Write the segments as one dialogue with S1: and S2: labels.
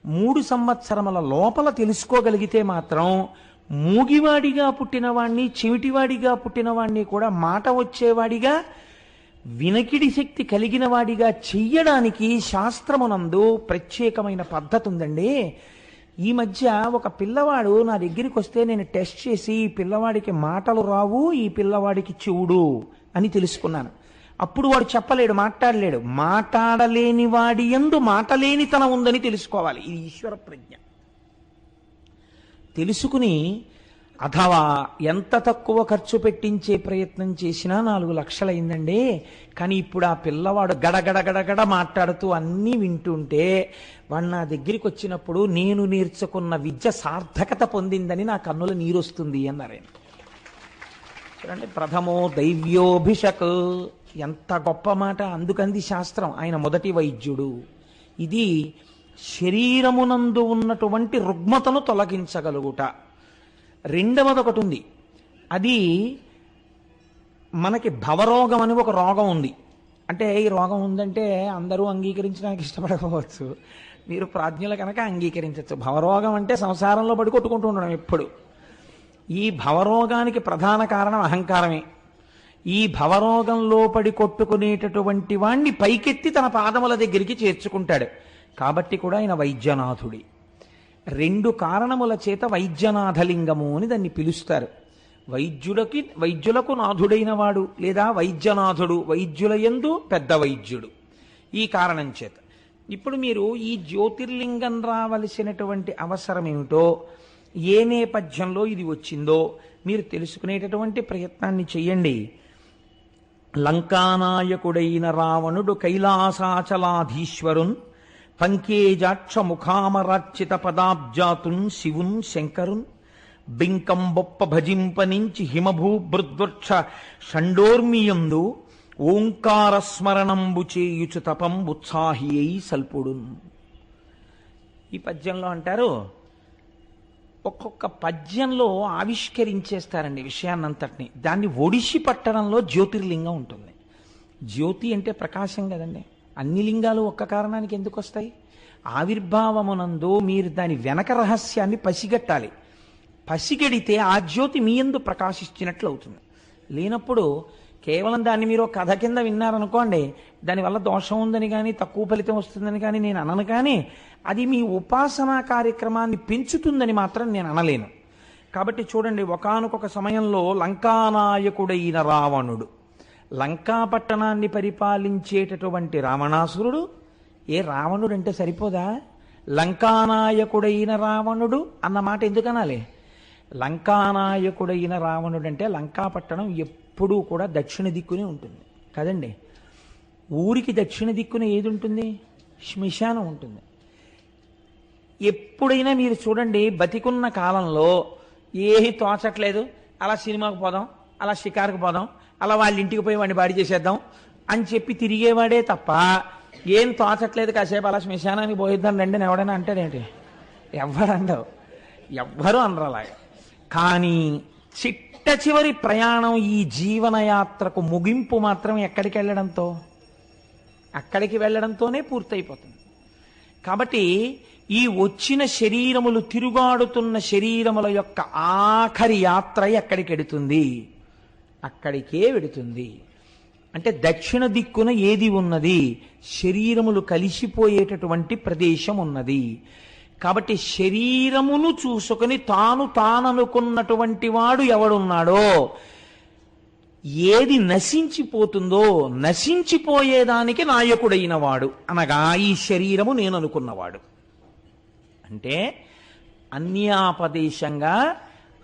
S1: 3 సంవత్సరముల లోపల తెలుసుకోగలిగితే మాత్రం మూగివాడిగా పుట్టినవాణ్ణి, చెవిటివాడిగా పుట్టినవాణ్ణి కూడా మాట వచ్చేవాడిగా, వినకిడి శక్తి కలిగిన వాడిగా చెయ్యడానికి శాస్త్రమునందు ప్రత్యేకమైన పద్ధతి ఉందండి. ఈ మధ్య ఒక పిల్లవాడు నా దగ్గరికి వస్తే నేను టెస్ట్ చేసి ఈ పిల్లవాడికి మాటలు రావు, ఈ పిల్లవాడికి చెవుడు అని తెలుసుకున్నాను. అప్పుడు వాడు చెప్పలేడు, మాట్లాడలేడు. మాట్లాడలేని వాడి యందు మాటలేనితనం ఉందని తెలుసుకోవాలి. ఇది ఈశ్వర ప్రజ్ఞ. తెలుసుకుని అథవా ఎంత తక్కువ ఖర్చు పెట్టించే ప్రయత్నం చేసినా 4 లక్షలైందండి. కానీ ఇప్పుడు ఆ పిల్లవాడు గడగడ గడగడ మాట్లాడుతూ అన్నీ వింటుంటే వాడు నా దగ్గరికి వచ్చినప్పుడు నేను నేర్చుకున్న విద్య సార్థకత పొందిందని నా కన్నుల నీరొస్తుంది అన్నారు. చూడండి, ప్రథమో దైవ్యోభిషక్, ఎంత గొప్ప మాట. అందుకంది శాస్త్రం ఆయన మొదటి వైద్యుడు. ఇది శరీరమునందు ఉన్నటువంటి రుగ్మతను తొలగించగలుగుట. రెండవది ఒకటి ఉంది, అది మనకి భవరోగం అని ఒక రోగం ఉంది. అంటే ఈ రోగం ఉందంటే అందరూ అంగీకరించడానికి ఇష్టపడకపోవచ్చు, మీరు ప్రాజ్ఞులు కనుక అంగీకరించవచ్చు. భవరోగం అంటే సంసారంలో పడి కొట్టుకుంటూ ఉండడం ఎప్పుడు. ఈ భవరోగానికి ప్రధాన కారణం అహంకారమే. ఈ భవరోగంలో పడి కొట్టుకునేటటువంటి వాణ్ణి పైకెత్తి తన పాదముల దగ్గరికి చేర్చుకుంటాడు. కాబట్టి కూడా ఆయన వైద్యనాథుడి. 2 కారణముల చేత వైద్యనాథలింగము అని దాన్ని పిలుస్తారు. వైద్యులకు నాథుడైన వాడు లేదా వైద్యనాథుడు, వైద్యుల యందు పెద్ద వైద్యుడు. ఈ కారణం చేత ఇప్పుడు మీరు ఈ జ్యోతిర్లింగం రావలసినటువంటి అవసరం ఏమిటో, ఏ నేపథ్యంలో ఇది వచ్చిందో మీరు తెలుసుకునేటటువంటి ప్రయత్నాన్ని చెయ్యండి. లంకానాయకుడైన రావణుడు కైలాసాచలాధీశ్వరున్, పంకేజాక్ష ముఖామరార్చిత పదాబ్జాతున్ శివున్ శంకరున్, బింకం బొప్ప భజింపనించి హిమభూభృద్వృక్ష షండోర్మియందు ఓంకారస్మరణంబు చేయుచు తపం ఉత్సాహి అయి సల్పుడున్. ఈ పద్యంలో అంటారు, ఒక్కొక్క పద్యంలో ఆవిష్కరించేస్తారండి విషయాన్నంతటిని. దాన్ని ఒడిసి పట్టడంలో జ్యోతిర్లింగం ఉంటుంది. జ్యోతి అంటే ప్రకాశం కదండి. అన్ని లింగాలు ఒక్క కారణానికి ఎందుకు వస్తాయి? ఆవిర్భావమునందు మీరు దాని వెనక రహస్యాన్ని పసిగట్టాలి. పసిగడితే ఆ జ్యోతి మీ యందు ప్రకాశించినట్లు అవుతుంది. లేనప్పుడు కేవలం దాన్ని మీరు కథ కింద విన్నారనుకోండి, దానివల్ల దోషం ఉందని కానీ తక్కువ ఫలితం వస్తుందని కానీ నేను అనను, కానీ అది మీ ఉపాసనా కార్యక్రమాన్ని పెంచుతుందని మాత్రం నేను అనలేను. కాబట్టి చూడండి, ఒకానొక సమయంలో లంకానాయకుడైన రావణుడు, లంకాపట్టణాన్ని పరిపాలించేటటువంటి రావణాసురుడు. ఏ రావణుడు అంటే సరిపోదా? లంకానాయకుడైన రావణుడు అన్న మాట ఎందుకు అనాలి? లంకానాయకుడైన రావణుడు అంటే లంకాపట్టణం ఎప్పుడూ కూడా దక్షిణ దిక్కునే ఉంటుంది కదండి. ఊరికి దక్షిణ దిక్కున ఏది ఉంటుంది? శ్మశానం ఉంటుంది. ఎప్పుడైనా మీరు చూడండి, బతికున్న కాలంలో ఏమీ తోచట్లేదు, అలా సినిమాకు పోదాం, అలా షికారుకు పోదాం, అలా వాళ్ళ ఇంటికి పోయి వాడిని బాడీ చేసేద్దాం అని చెప్పి తిరిగేవాడే తప్ప, ఏం తోచట్లేదు కాసేపు అలా శ్మశానానికి పోయిద్దాం రండి అని ఎవడైనా అంటాడేంటి? ఎవ్వరండవు, ఎవ్వరూ అనరు అలాగా. కానీ చిట్ట చివరి ప్రయాణం, ఈ జీవనయాత్రకు ముగింపు మాత్రం ఎక్కడికి వెళ్ళడంతో? అక్కడికి వెళ్ళడంతోనే పూర్తయిపోతుంది. కాబట్టి ఈ వచ్చిన శరీరములు, తిరుగాడుతున్న శరీరముల యొక్క ఆఖరి యాత్ర ఎక్కడికి వెడుతుంది? అక్కడికే వెడుతుంది. అంటే దక్షిణ దిక్కున ఏది ఉన్నది? శరీరములు కలిసిపోయేటటువంటి ప్రదేశం ఉన్నది. కాబట్టి శరీరమును చూసుకుని తాననుకున్నటువంటి వాడు ఎవడున్నాడో, ఏది నశించిపోతుందో, నశించిపోయేదానికి నాయకుడైన వాడు అనగా ఈ శరీరము నేను అనుకున్నవాడు. అంటే అన్యాపదేశంగా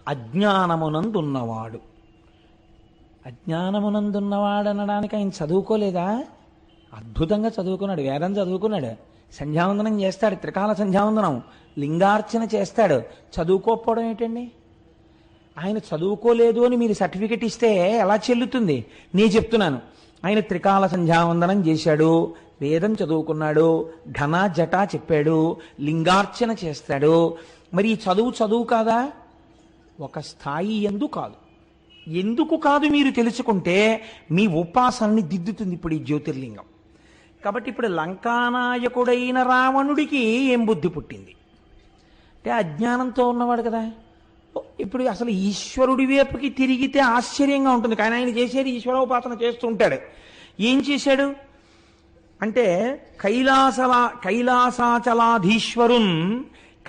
S1: అజ్ఞానమునందున్నవాడు. అజ్ఞానమునందున్నవాడు అనడానికి ఆయన చదువుకోలేదా? అద్భుతంగా చదువుకున్నాడు, వేదం చదువుకున్నాడు, సంధ్యావందనం చేస్తాడు, త్రికాల సంధ్యావందనం, లింగార్చన చేస్తాడు. చదువుకోకపోవడం ఏంటండి? ఆయన చదువుకోలేదు అని మీరు సర్టిఫికెట్ ఇస్తే ఎలా చెల్లుతుంది? నేను చెప్తున్నాను, ఆయన త్రికాల సంధ్యావందనం చేశాడు, వేదం చదువుకున్నాడు, ఘన జటా చెప్పాడు, లింగార్చన చేస్తాడు. మరి ఈ చదువు కాదా? ఒక స్థాయి ఎందు కాదు. ఎందుకు కాదు మీరు తెలుసుకుంటే మీ ఉపాసనని దిద్దుతుంది ఇప్పుడు ఈ జ్యోతిర్లింగం. కాబట్టి ఇప్పుడు లంకానాయకుడైన రావణుడికి ఏం బుద్ధి పుట్టింది అంటే అజ్ఞానంతో ఉన్నవాడు కదా. ఇప్పుడు అసలు ఈశ్వరుడి వైపుకి తిరిగితే ఆశ్చర్యంగా ఉంటుంది, కానీ ఆయన చేసేది ఈశ్వరోపాసన చేస్తూ ఉంటాడు. ఏం చేశాడు అంటే కైలాసాచలాధీశ్వరున్,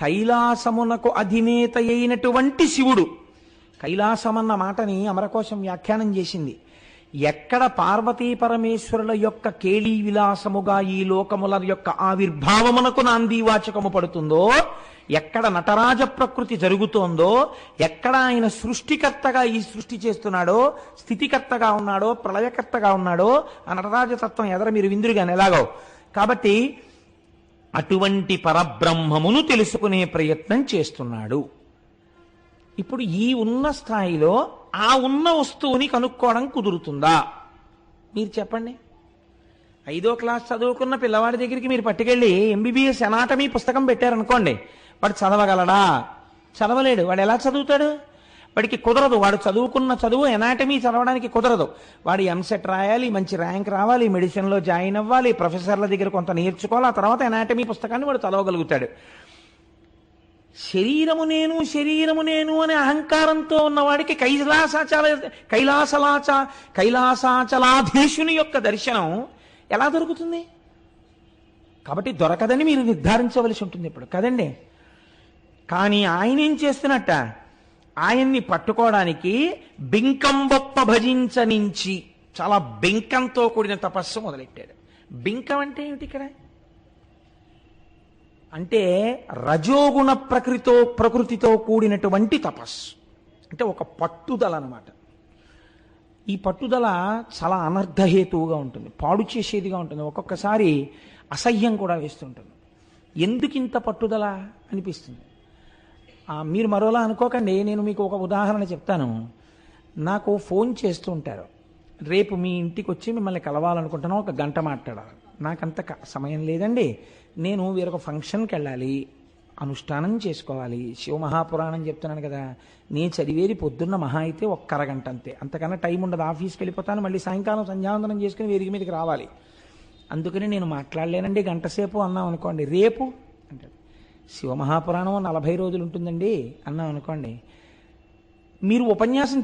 S1: కైలాసమునకు అధినేత అయినటువంటి శివుడు. కైలాసమన్న మాటని అమరకోశం వ్యాఖ్యానం చేసింది. ఎక్కడ పార్వతీ పరమేశ్వరుల యొక్క కేళీ విలాసముగా ఈ లోకముల యొక్క ఆవిర్భావమునకు నాందీవాచకము పడుతుందో, ఎక్కడ నటరాజ ప్రకృతి జరుగుతోందో, ఎక్కడ ఆయన సృష్టికర్తగా ఈ సృష్టి చేస్తున్నాడో, స్థితికర్తగా ఉన్నాడో, ప్రళయకర్తగా ఉన్నాడో, ఆ నటరాజతత్వం ఎదర మీరు విందురుగాని ఎలాగో. కాబట్టి అటువంటి పరబ్రహ్మమును తెలుసుకునే ప్రయత్నం చేస్తున్నాడు. ఇప్పుడు ఈ ఉన్న స్థాయిలో ఆ ఉన్న వస్తువుని కనుక్కోవడం కుదురుతుందా మీరు చెప్పండి. 5వ క్లాస్ చదువుకున్న పిల్లవాడి దగ్గరికి మీరు పట్టుకెళ్ళి ఎంబీబీఎస్ ఎనాటమీ పుస్తకం పెట్టారనుకోండి, వాడు చదవగలడా? చదవలేడు. వాడు ఎలా చదువుతాడు? వాడికి కుదరదు. వాడు చదువుకున్న చదువు ఎనాటమీ చదవడానికి కుదరదు. వాడు ఎంసెట్ రాయాలి, మంచి ర్యాంక్ రావాలి, మెడిసిన్లో జాయిన్ అవ్వాలి, ప్రొఫెసర్ల దగ్గర కొంత నేర్చుకోవాలి, ఆ తర్వాత ఎనాటమీ పుస్తకాన్ని వాడు చదవగలుగుతాడు. శరీరము నేను అనే అహంకారంతో ఉన్నవాడికి కైలాసాచలాధీశుని యొక్క దర్శనం ఎలా దొరుకుతుంది? కాబట్టి దొరకదని మీరు నిర్ధారించవలసి ఉంటుంది ఇప్పుడు కదండి. కానీ ఆయన ఏం చేస్తున్నట్ట, ఆయన్ని పట్టుకోవడానికి బింకంబొప్ప భజించనించి చాలా బింకంతో కూడిన తపస్సు మొదలెట్టాడు. బింకం అంటే ఏమిటి ఇక్కడ అంటే రజోగుణ ప్రకృతితో కూడినటువంటి తపస్సు, అంటే ఒక పట్టుదల అన్నమాట. ఈ పట్టుదల చాలా అనర్థహేతువుగా ఉంటుంది, పాడు చేసేదిగా ఉంటుంది, ఒక్కొక్కసారి అసహ్యం కూడా వేస్తుంటుంది. ఎందుకింత పట్టుదల అనిపిస్తుంది. మీరు మరోలా అనుకోకండి. నేను మీకు ఒక ఉదాహరణ చెప్తాను. నాకు ఫోన్ చేస్తూ ఉంటారు, రేపు మీ ఇంటికి వచ్చి మిమ్మల్ని కలవాలనుకుంటున్నాను, 1 గంట మాట్లాడాలి. నాకంత సమయం లేదండి, నేను వేరొక ఫంక్షన్కి వెళ్ళాలి, అనుష్ఠానం చేసుకోవాలి, శివమహాపురాణం చెప్తున్నాను కదా, నేను చదివేది పొద్దున్న మహా అయితే 1 అరగంట అంతే, అంతకన్నా టైం ఉండదు. ఆఫీస్కి వెళ్ళిపోతాను, మళ్ళీ సాయంకాలం సంధ్యావందనం చేసుకుని వేదిక మీదకి రావాలి. అందుకని నేను మాట్లాడలేనండి గంట సేపు అన్నాం అనుకోండి. రేపు అంటే శివమహాపురాణం 40 రోజులు ఉంటుందండి అన్నాం అనుకోండి. మీరు ఉపన్యాసం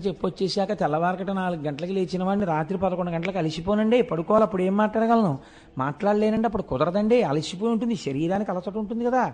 S1: చెప్పొచ్చేశాక తెల్లవారకట 4 గంటలకు లేచిన వాడిని రాత్రి 11 గంటలకు అలసిపోనండి, పడుకోవాలి. అప్పుడు ఏం మాట్లాడగలను? మాట్లాడలేనండి, అప్పుడు కుదరదండి, అలసిపోయి ఉంటుంది, శరీరానికి అలసట ఉంటుంది కదా.